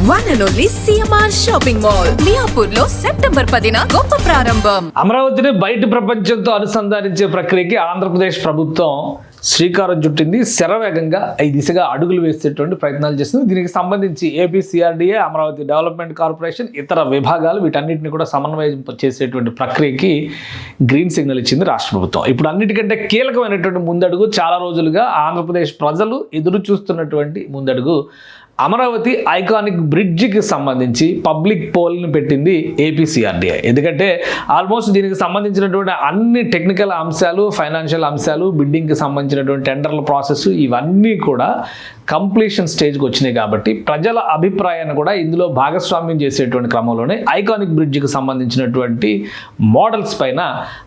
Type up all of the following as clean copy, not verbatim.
One and only CMR shopping mall మియాపూర్లో September 10న గొప్ప ప్రారంభం. అమరావతిని బయట ప్రపంచంతో అనుసంధానించే ప్రక్రియకి ఆంధ్రప్రదేశ్ ప్రభుత్వం శ్రీకారం చుట్టింది. శరవేగంగా ఈ దిశగా అడుగులు వేసేటువంటి ప్రయత్నాలు చేస్తుంది. దీనికి సంబంధించి AP CRDA, Amaravati development corporation, ఇతర విభాగాలు వీటన్నిటిని కూడా సమన్వయం చేసేటువంటి ప్రక్రియకి గ్రీన్ సిగ్నల్ ఇచ్చింది రాష్ట్ర ప్రభుత్వం. ఇప్పుడు అన్నిటికంటే కీలకమైనటువంటి ముందడుగు, చాలా రోజులుగా ఆంధ్రప్రదేశ్ ప్రజలు ఎదురు చూస్తున్నటువంటి ముందడుగు, అమరావతి ఐకానిక్ బ్రిడ్జికి సంబంధించి పబ్లిక్ పోల్ని పెట్టింది ఏపీ సిఆర్డీఏ. ఎందుకంటే ఆల్మోస్ట్ దీనికి సంబంధించినటువంటి అన్ని టెక్నికల్ అంశాలు, ఫైనాన్షియల్ అంశాలు, బిడ్డింగ్కి సంబంధించినటువంటి టెండర్ల ప్రాసెస్ ఇవన్నీ కూడా కంప్లీషన్ స్టేజ్కి వచ్చినాయి. కాబట్టి ప్రజల అభిప్రాయాన్ని కూడా ఇందులో భాగస్వామ్యం చేసేటువంటి క్రమంలోనే ఐకానిక్ బ్రిడ్జికి సంబంధించినటువంటి మోడల్స్ పైన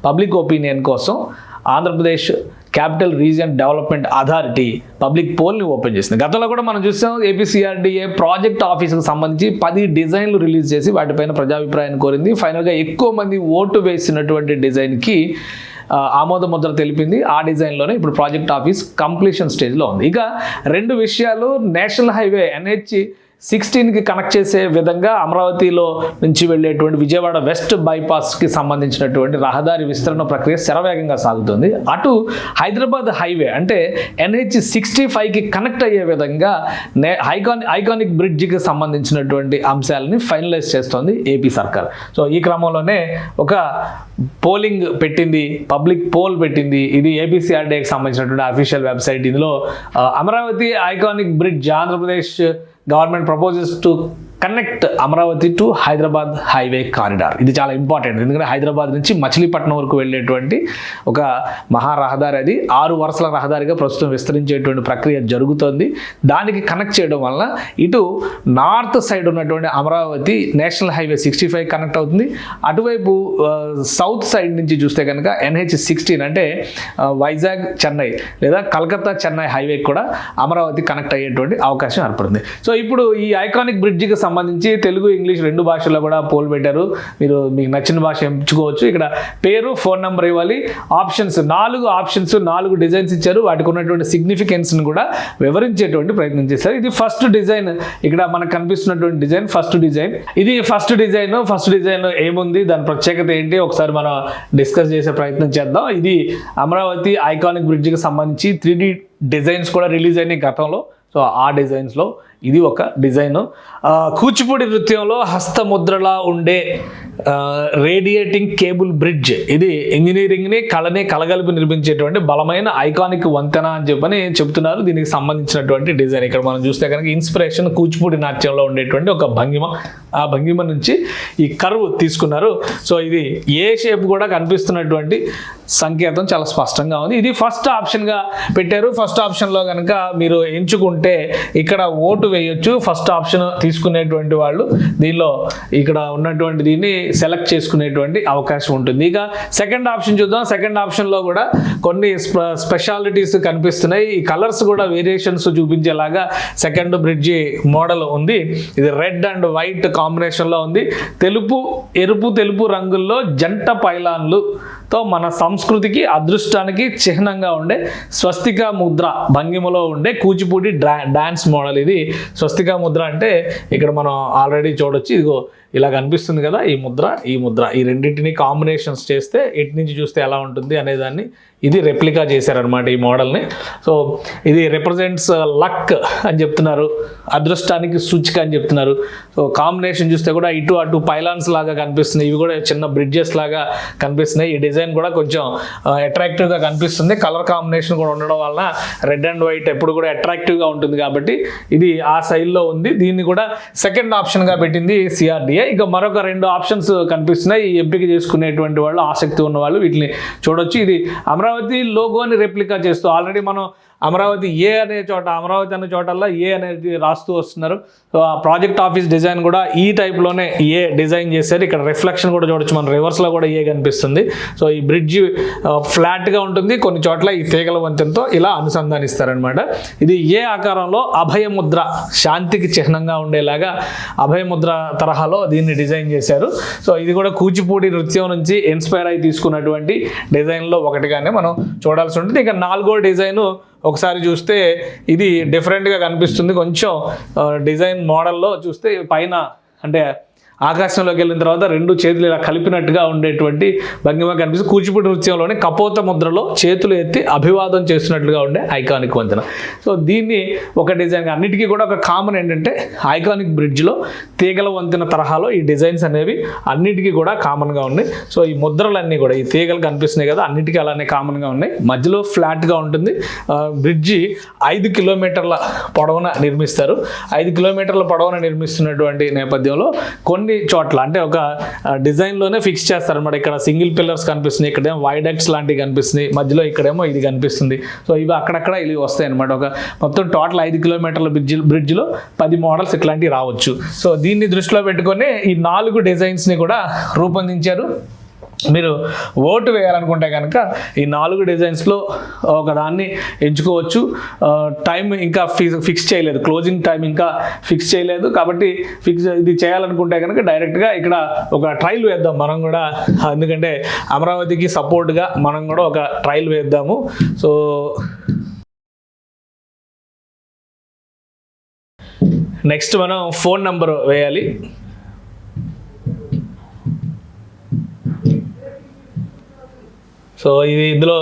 పబ్లిక్ ఒపీనియన్ కోసం Andhra Pradesh capital region development authority public పోల్ని ఓపెన్ చేసింది. గతంలో కూడా మనం చూసాం, ఏపీ సిఆర్డీఏ ప్రాజెక్ట్ ఆఫీస్కి సంబంధించి 10 డిజైన్లు రిలీజ్ చేసి వాటిపైన ప్రజాభిప్రాయాన్ని కోరింది. ఫైనల్గా ఎక్కువ మంది ఓటు వేసినటువంటి డిజైన్కి ఆమోద ముద్ర తెలిపింది. ఆ డిజైన్లోనే ఇప్పుడు ప్రాజెక్ట్ ఆఫీస్ కంప్లీషన్ స్టేజ్లో ఉంది. ఇక 2 విషయాలు, నేషనల్ హైవే NH-16కి కనెక్ట్ చేసే విధంగా అమరావతిలో నుంచి వెళ్ళేటువంటి విజయవాడ వెస్ట్ బైపాస్కి సంబంధించినటువంటి రహదారి విస్తరణ ప్రక్రియ శరవేగంగా సాగుతుంది. అటు హైదరాబాద్ హైవే అంటే NH-65కి కనెక్ట్ అయ్యే విధంగా ఐకానిక్ బ్రిడ్జికి సంబంధించినటువంటి అంశాలని ఫైనలైజ్ చేస్తోంది ఏపీ సర్కార్. సో ఈ క్రమంలోనే ఒక పోలింగ్ పెట్టింది, పబ్లిక్ పోల్ పెట్టింది. ఇది ఏపీసీఆర్డీఏకి సంబంధించినటువంటి అఫీషియల్ వెబ్సైట్. ఇందులో Amaravati iconic bridge, Andhra Pradesh government proposes to connect Amaravati to Hyderabad highway corridor. ఇది చాలా ఇంపార్టెంట్, ఎందుకంటే హైదరాబాద్ నుంచి మచిలీపట్నం వరకు వెళ్ళేటువంటి ఒక మహా రహదారి. అది 6 వరుసల రహదారిగా ప్రస్తుతం విస్తరించేటువంటి ప్రక్రియ జరుగుతోంది. దానికి కనెక్ట్ చేయడం వలన ఇటు నార్త్ సైడ్ ఉన్నటువంటి అమరావతి నేషనల్ హైవే 65 కనెక్ట్ అవుతుంది. అటువైపు సౌత్ సైడ్ నుంచి చూస్తే కనుక NH-16 అంటే వైజాగ్ చెన్నై లేదా కలకత్తా చెన్నై హైవే కూడా అమరావతి కనెక్ట్ అయ్యేటువంటి అవకాశం ఏర్పడింది. సో ఇప్పుడు ఈ ఐకానిక్ బ్రిడ్జికి సంబంధించి తెలుగు, ఇంగ్లీష్ 2 భాషల్లో కూడా పోల్ పెట్టారు. మీరు మీకు నచ్చిన భాష ఎంచుకోవచ్చు. ఇక్కడ పేరు, ఫోన్ నెంబర్ ఇవ్వాలి. ఆప్షన్స్ 4 డిజైన్స్ ఇచ్చారు. వాటికి ఉన్నటువంటి సిగ్నిఫికెన్స్ని కూడా వివరించేటువంటి ప్రయత్నం చేశారు. ఇది ఫస్ట్ డిజైన్, ఇక్కడ మనకు కనిపిస్తున్నటువంటి డిజైన్ ఫస్ట్ డిజైన్. ఇది ఫస్ట్ డిజైన్ ఏముంది, దాని ప్రత్యేకత ఏంటి, ఒకసారి మనం డిస్కస్ చేసే ప్రయత్నం చేద్దాం. ఇది అమరావతి ఐకానిక్ బ్రిడ్జికి సంబంధించి 3D డిజైన్స్ కూడా రిలీజ్ అయినాయి గతంలో. సో ఆ డిజైన్స్లో ఇది ఒక డిజైన్. కూచిపూడి నృత్యంలో హస్తముద్రలా ఉండే రేడియేటింగ్ కేబుల్ బ్రిడ్జ్. ఇది ఇంజనీరింగ్ని, కళని కలగలిపి నిర్మించేటువంటి బలమైన ఐకానిక్ వంతెన అని చెప్పని చెబుతున్నారు. దీనికి సంబంధించినటువంటి డిజైన్ ఇక్కడ మనం చూస్తే కనుక ఇన్స్పిరేషన్ కూచిపూడి నాట్యంలో ఉండేటువంటి ఒక భంగిమ. ఆ భంగిమ నుంచి ఈ కర్వ్ తీసుకున్నారు. సో ఇది ఏ షేప్ కూడా కనిపిస్తున్నటువంటి సంకేతం చాలా స్పష్టంగా ఉంది. ఇది ఫస్ట్ ఆప్షన్గా పెట్టారు. ఫస్ట్ ఆప్షన్లో కనుక మీరు ఎంచుకుంటే ఇక్కడ ఓటు వేయొచ్చు. ఫస్ట్ ఆప్షన్ తీసుకునేటువంటి వాళ్ళు దీనిలో ఇక్కడ ఉన్నటువంటి దీన్ని సెలెక్ట్ చేసుకునేటువంటి అవకాశం ఉంటుంది. ఇక సెకండ్ ఆప్షన్ చూద్దాం. సెకండ్ ఆప్షన్లో కూడా కొన్ని స్పెషాలిటీస్ కనిపిస్తున్నాయి. ఈ కలర్స్ కూడా వేరియేషన్స్ చూపించేలాగా సెకండ్ బ్రిడ్జి మోడల్ ఉంది. ఇది రెడ్ అండ్ వైట్ కాంబినేషన్లో ఉంది. ఎరుపు తెలుపు రంగుల్లో జంట పైలాన్లుతో మన సంస్కృతికి, అదృష్టానికి చిహ్నంగా ఉండే స్వస్తిక ముద్ర భంగిమలో ఉండే కూచిపూడి డాన్స్ మోడల్. ఇది స్వస్తిక ముద్ర అంటే ఇక్కడ మనం ఆల్రెడీ చూడొచ్చు. ఇదిగో ఇలా కనిపిస్తుంది కదా, ఈ ముద్ర ఈ రెండింటిని కాంబినేషన్స్ చేస్తే ఎటు నుంచి చూస్తే ఎలా ఉంటుంది అనేదాన్ని ఇది రెప్లికా చేశారనమాట ఈ మోడల్ని. సో ఇది రిప్రజెంట్స్ లక్ అని చెప్తున్నారు, అదృష్టానికి సూచిక అని చెప్తున్నారు. సో కాంబినేషన్ చూస్తే కూడా ఇటు అటు పైలాన్స్ లాగా కనిపిస్తున్నాయి. ఇవి కూడా చిన్న బ్రిడ్జెస్ లాగా కనిపిస్తున్నాయి. ఈ డిజైన్ కూడా కొంచెం అట్రాక్టివ్గా కనిపిస్తుంది. కలర్ కాంబినేషన్ కూడా ఉండడం వలన రెడ్ అండ్ వైట్ ఎప్పుడు కూడా అట్రాక్టివ్గా ఉంటుంది కాబట్టి ఇది ఆ సైడ్లో ఉంది. దీన్ని కూడా సెకండ్ ఆప్షన్గా పెట్టింది సిఆర్డీఏ. ఇక మరొక 2 ఆప్షన్స్ కనిపిస్తున్నాయి. ఈ ఎంపిక చేసుకునేటువంటి వాళ్ళు, ఆసక్తి ఉన్న వాళ్ళు వీటిని చూడొచ్చు. ఇది అమరావతి లోగోని రెప్లికా చేస్తూ ఆల్రెడీ మనం అమరావతి అనే చోటల్లా ఏ అనేది రాస్తూ వస్తున్నారు. సో ఆ ప్రాజెక్ట్ ఆఫీస్ డిజైన్ కూడా ఈ టైప్లోనే డిజైన్ చేశారు. ఇక్కడ రిఫ్లెక్షన్ కూడా చూడొచ్చు, మన రివర్స్లో కూడా కనిపిస్తుంది. సో ఈ బ్రిడ్జ్ ఫ్లాట్గా ఉంటుంది, కొన్ని చోట్ల ఈ తీగల వంతెనతో ఇలా అనుసంధానిస్తారనమాట. ఇది ఆకారంలో అభయముద్ర, శాంతికి చిహ్నంగా ఉండేలాగా అభయముద్ర తరహాలో దీన్ని డిజైన్ చేశారు. సో ఇది కూడా కూచిపూడి నృత్యం నుంచి ఇన్స్పైర్ అయి తీసుకున్నటువంటి డిజైన్లో ఒకటిగానే మనం చూడాల్సి ఉంటుంది. ఇక 4వ డిజైన్ ఒకసారి చూస్తే ఇది డిఫరెంట్గా కనిపిస్తుంది. కొంచెం డిజైన్ మోడల్లో చూస్తే పైన అంటే ఆకాశంలోకి వెళ్ళిన తర్వాత రెండు చేతులు ఇలా కలిపినట్టుగా ఉండేటువంటి భంగిమ కనిపిస్తుంది. కూచిపూడి నృత్యంలోనే కపోత ముద్రలో చేతులు ఎత్తి అభివాదం చేస్తున్నట్లుగా ఉండే ఐకానిక్ వంతెన. సో దీన్ని ఒక డిజైన్ అన్నిటికీ కూడా ఒక కామన్ ఏంటంటే ఐకానిక్ బ్రిడ్జ్లో తీగల వంతెన తరహాలో ఈ డిజైన్స్ అనేవి అన్నిటికీ కూడా కామన్గా ఉన్నాయి. సో ఈ ముద్రలన్నీ కూడా ఈ తీగలు కనిపిస్తున్నాయి కదా, అన్నిటికీ అలానే కామన్గా ఉన్నాయి. మధ్యలో ఫ్లాట్గా ఉంటుంది. బ్రిడ్జి 5 కిలోమీటర్ల పొడవున నిర్మిస్తారు. 5 కిలోమీటర్ల పొడవున నిర్మిస్తున్నటువంటి నేపథ్యంలో కొన్ని చోట్ల అంటే ఒక డిజైన్లోనే ఫిక్స్ చేస్తారనమాట. ఇక్కడ సింగిల్ పిల్లర్స్ కనిపిస్తుంది, ఇక్కడేమో వైడక్ట్స్ లాంటివి కనిపిస్తుంది, మధ్యలో ఇక్కడేమో ఇది కనిపిస్తుంది. సో ఇవి అక్కడక్కడ ఇవి వస్తాయి అనమాట. ఒక మొత్తం టోటల్ 5 కిలోమీటర్ల బ్రిడ్జ్లో 10 మోడల్స్ ఇట్లాంటివి రావచ్చు. సో దీన్ని దృష్టిలో పెట్టుకొని ఈ 4 డిజైన్స్ని కూడా రూపొందించారు. మీరు ఓటు వేయాలనుకుంటే కనుక ఈ 4 డిజైన్స్లో ఒకదాన్ని ఎంచుకోవచ్చు. టైం ఇంకా ఫిక్స్ చేయలేదు, క్లోజింగ్ టైం ఇంకా ఫిక్స్ చేయలేదు కాబట్టి ఇది చేయాలనుకుంటే కనుక డైరెక్ట్గా ఇక్కడ ఒక ట్రయల్ వేద్దాం మనం కూడా. ఎందుకంటే అమరావతికి సపోర్ట్గా మనం కూడా ఒక ట్రయల్ వేద్దాము. సో నెక్స్ట్ మనం ఫోన్ నెంబర్ వేయాలి. సో ఇది ఇందులో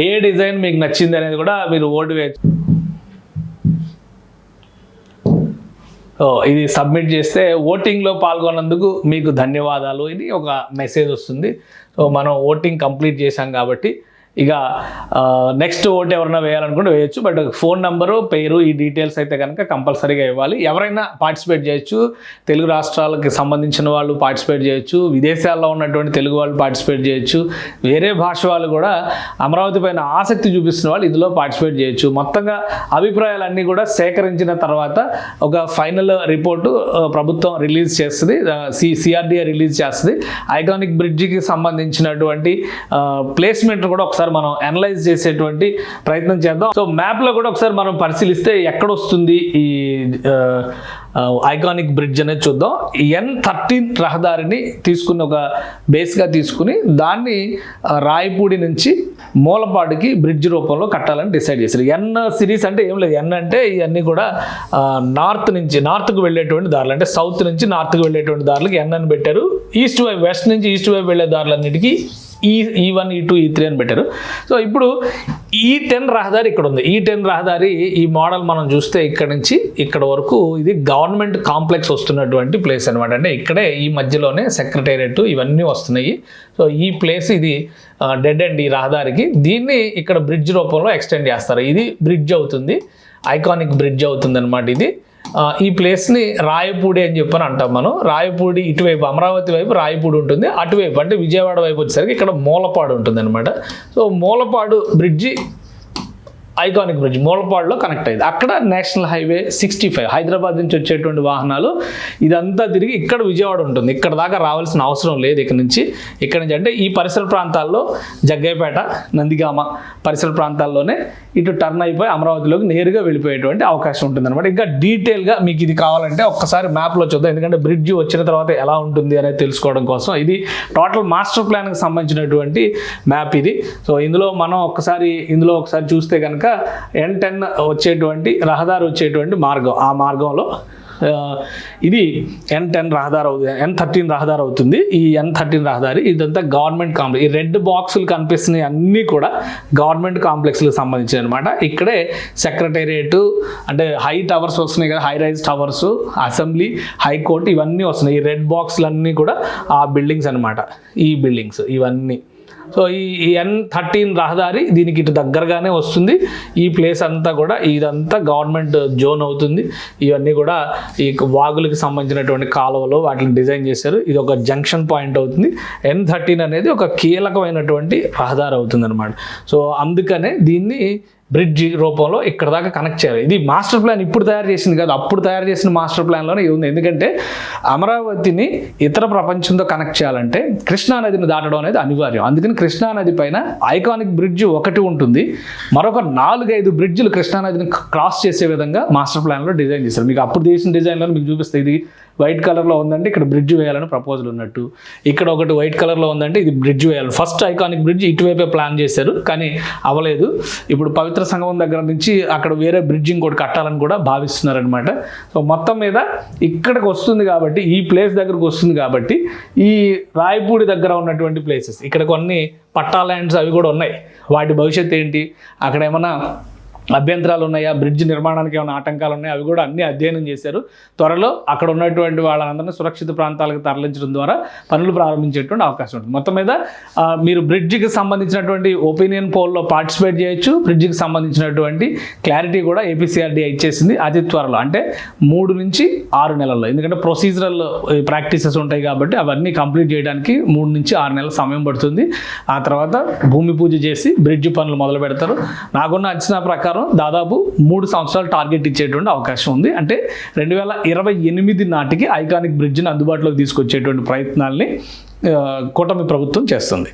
ఏ డిజైన్ మీకు నచ్చింది అనేది కూడా మీరు ఓటు వేయచ్చు. సో ఇది సబ్మిట్ చేస్తే ఓటింగ్లో పాల్గొన్నందుకు మీకు ధన్యవాదాలు ఇది ఒక మెసేజ్ వస్తుంది. సో మనం ఓటింగ్ కంప్లీట్ చేశాం కాబట్టి ఇక నెక్స్ట్ ఓటు ఎవరైనా వేయాలనుకుంటే వేయచ్చు. బట్ ఫోన్ నెంబరు, పేరు, ఈ డీటెయిల్స్ అయితే కనుక కంపల్సరీగా ఇవ్వాలి. ఎవరైనా పార్టిసిపేట్ చేయొచ్చు. తెలుగు రాష్ట్రాలకి సంబంధించిన వాళ్ళు పార్టిసిపేట్ చేయొచ్చు, విదేశాల్లో ఉన్నటువంటి తెలుగు వాళ్ళు పార్టిసిపేట్ చేయొచ్చు, వేరే భాష వాళ్ళు కూడా అమరావతి పైన ఆసక్తి చూపిస్తున్న వాళ్ళు ఇందులో పార్టిసిపేట్ చేయొచ్చు. మొత్తంగా అభిప్రాయాలన్నీ కూడా సేకరించిన తర్వాత ఒక ఫైనల్ రిపోర్టు ప్రభుత్వం రిలీజ్ చేస్తుంది, సిఆర్డీఏ రిలీజ్ చేస్తుంది. ఐకానిక్ బ్రిడ్జికి సంబంధించినటువంటి ప్లేస్మెంట్ కూడా ఒకసారి మనం అనలైజ్ చేసేటువంటి ప్రయత్నం చేద్దాం. సో మ్యాప్లో కూడా ఒకసారి మనం పరిశీలిస్తే ఎక్కడ వస్తుంది ఈ ఐకానిక్ బ్రిడ్జ్ అనేది చూద్దాం. N13 రహదారిని తీసుకుని ఒక బేస్గా తీసుకుని దాన్ని రాయపూడి నుంచి మూలపాడుకి బ్రిడ్జ్ రూపంలో కట్టాలని డిసైడ్ చేశారు. N సిరీస్ అంటే ఏం లేదు, N అంటే ఇవన్నీ కూడా నార్త్కు వెళ్ళేటువంటి దారులు, అంటే సౌత్ నుంచి నార్త్కు వెళ్ళేటువంటి దారులకు N అని పెట్టారు. ఈస్ట్ వైపు, వెస్ట్ నుంచి ఈస్ట్ వైపు వెళ్ళే దారులన్నిటికీ E1, E2, E3 అని పెట్టారు. సో ఇప్పుడు E10 రహదారి ఇక్కడ ఉంది. E10 రహదారి ఈ మోడల్ మనం చూస్తే ఇక్కడ నుంచి ఇక్కడ వరకు ఇది గవర్నమెంట్ కాంప్లెక్స్ వస్తున్నటువంటి ప్లేస్ అనమాట. అంటే ఇక్కడే ఈ మధ్యలోనే సెక్రటేరియట్ ఇవన్నీ వస్తున్నాయి. సో ఈ ప్లేస్ ఇది డెడ్ ఎండ్ ఈ రహదారికి. దీన్ని ఇక్కడ బ్రిడ్జ్ రూపంలో ఎక్స్టెండ్ చేస్తారు. ఇది బ్రిడ్జ్ అవుతుంది, ఐకానిక్ బ్రిడ్జ్ అవుతుంది అనమాట. ఇది ఈ ప్లేస్ని రాయపూడి అని చెప్పని అంటాం మనం. రాయపూడి ఇటువైపు అమరావతి వైపు రాయపూడి ఉంటుంది, అటువైపు అంటే విజయవాడ వైపు వచ్చేసరికి ఇక్కడ మూలపాడు ఉంటుంది అనమాట. So Mulapadu bridge iconic bridge మూలపాడులో కనెక్ట్ అయింది. అక్కడ నేషనల్ హైవే 65 హైదరాబాద్ నుంచి వచ్చేటువంటి వాహనాలు ఇదంతా తిరిగి ఇక్కడ విజయవాడ ఉంటుంది. ఇక్కడ దాకా రావాల్సిన అవసరం లేదు ఇక్కడ నుంచి అంటే ఈ పరిసర ప్రాంతాల్లో జగ్గయ్యపేట, నందిగామ పరిసర ప్రాంతాల్లోనే ఇటు టర్న్ అయిపోయి అమరావతిలోకి నేరుగా వెళ్ళిపోయేటువంటి అవకాశం ఉంటుంది అనమాట. ఇంకా డీటెయిల్గా మీకు ఇది కావాలంటే ఒక్కసారి మ్యాప్లో చూద్దాం, ఎందుకంటే బ్రిడ్జ్ వచ్చిన తర్వాత ఎలా ఉంటుంది అనేది తెలుసుకోవడం కోసం. ఇది టోటల్ మాస్టర్ ప్లాన్కి సంబంధించినటువంటి మ్యాప్ ఇది. సో ఇందులో మనం ఒకసారి చూస్తే కనుక N10 వచ్చేటువంటి రహదారి వచ్చేటువంటి మార్గం, ఆ మార్గంలో ఇది N13 రహదారి అవుతుంది. ఈ N13 రహదారి ఇదంతా గవర్నమెంట్ కాంప్లెక్స్. ఈ రెడ్ బాక్సులు కనిపిస్తున్నాయి అన్నీ కూడా గవర్నమెంట్ కాంప్లెక్స్లకు సంబంధించినవి అనమాట. ఇక్కడే సెక్రటేరియట్ అంటే హై టవర్స్ వస్తున్నాయి కదా, high rise towers, assembly, high court ఇవన్నీ వస్తున్నాయి. ఈ రెడ్ బాక్సులన్నీ కూడా ఆ బిల్డింగ్స్ అనమాట. ఈ బిల్డింగ్స్ ఇవన్నీ. సో ఈ N13 రహదారి దీనికి ఇటు దగ్గరగానే వస్తుంది. ఈ ప్లేస్ అంతా కూడా ఇదంతా గవర్నమెంట్ జోన్ అవుతుంది. ఇవన్నీ కూడా ఈ వాగులకు సంబంధించినటువంటి కాలువలు వాటిని డిజైన్ చేశారు. ఇది ఒక జంక్షన్ పాయింట్ అవుతుంది. N13 అనేది ఒక కీలకమైనటువంటి రహదారి అవుతుంది అనమాట. సో అందుకనే దీన్ని బ్రిడ్జ్ రూపంలో ఇక్కడ దాకా కనెక్ట్ చేయాలి. ఇది మాస్టర్ ప్లాన్ ఇప్పుడు తయారు చేసింది కాదు, అప్పుడు తయారు చేసిన మాస్టర్ ప్లాన్లోనే ఇది ఉంది. ఎందుకంటే అమరావతిని ఇతర ప్రపంచంతో కనెక్ట్ చేయాలంటే కృష్ణానదిని దాటడం అనేది అనివార్యం. అందుకని కృష్ణానది పైన ఐకానిక్ బ్రిడ్జ్ ఒకటి ఉంటుంది, మరొక 4-5 బ్రిడ్జ్లు కృష్ణానదిని క్రాస్ చేసే విధంగా మాస్టర్ ప్లాన్లో డిజైన్ చేశారు. మీకు అప్పుడు చేసిన డిజైన్లో మీకు చూపిస్తే ఇది వైట్ కలర్లో ఉందంటే ఇక్కడ బ్రిడ్జ్ వేయాలని ప్రపోజల్ ఉన్నట్టు, ఇక్కడ ఒకటి వైట్ కలర్లో ఉందంటే ఇది బ్రిడ్జ్ వేయాలి. ఫస్ట్ ఐకానిక్ బ్రిడ్జ్ ఇటువైపే ప్లాన్ చేశారు కానీ అవ్వలేదు. ఇప్పుడు పవిత్ర సముద్ర సంగమం దగ్గర నుంచి అక్కడ వేరే బ్రిడ్జ్ ఇంకోటి కట్టాలని కూడా భావిస్తున్నారనమాట. సో మొత్తం మీద ఇక్కడికి వస్తుంది కాబట్టి, ఈ ప్లేస్ దగ్గరకు వస్తుంది కాబట్టి, ఈ రాయపూడి దగ్గర ఉన్నటువంటి ప్లేసెస్ ఇక్కడ కొన్ని పట్టా ల్యాండ్స్ అవి కూడా ఉన్నాయి. వాటి భవిష్యత్తు ఏంటి, అక్కడ ఏమైనా అభ్యంతరాలు ఉన్నాయా, బ్రిడ్జ్ నిర్మాణానికి ఏమైనా ఆటంకాలు ఉన్నాయా, అవి కూడా అన్ని అధ్యయనం చేశారు. త్వరలో అక్కడ ఉన్నటువంటి వాళ్ళందరినీ సురక్షిత ప్రాంతాలకు తరలించడం ద్వారా పనులు ప్రారంభించేటువంటి అవకాశం ఉంటుంది. మొత్తం మీద మీరు బ్రిడ్జికి సంబంధించినటువంటి ఒపీనియన్ పోల్లో పార్టిసిపేట్ చేయొచ్చు. బ్రిడ్జికి సంబంధించినటువంటి క్లారిటీ కూడా ఏపీసీఆర్డీఏ ఇచ్చేసింది అతి త్వరలో, అంటే 3 నుంచి 6 నెలల్లో. ఎందుకంటే ప్రొసీజరల్ ప్రాక్టీసెస్ ఉంటాయి కాబట్టి అవన్నీ కంప్లీట్ చేయడానికి 3 నుంచి 6 నెలల సమయం పడుతుంది. ఆ తర్వాత భూమి పూజ చేసి బ్రిడ్జ్ పనులు మొదలు పెడతారు. నాకున్న అంచనా ప్రకారం దాదాపు 3 సంవత్సరాలు టార్గెట్ ఇచ్చేటువంటి అవకాశం ఉంది. అంటే 2028 నాటికి ఐకానిక్ బ్రిడ్జ్ని అందుబాటులోకి తీసుకొచ్చేటువంటి ప్రయత్నాల్ని కూటమి ప్రభుత్వం చేస్తుంది.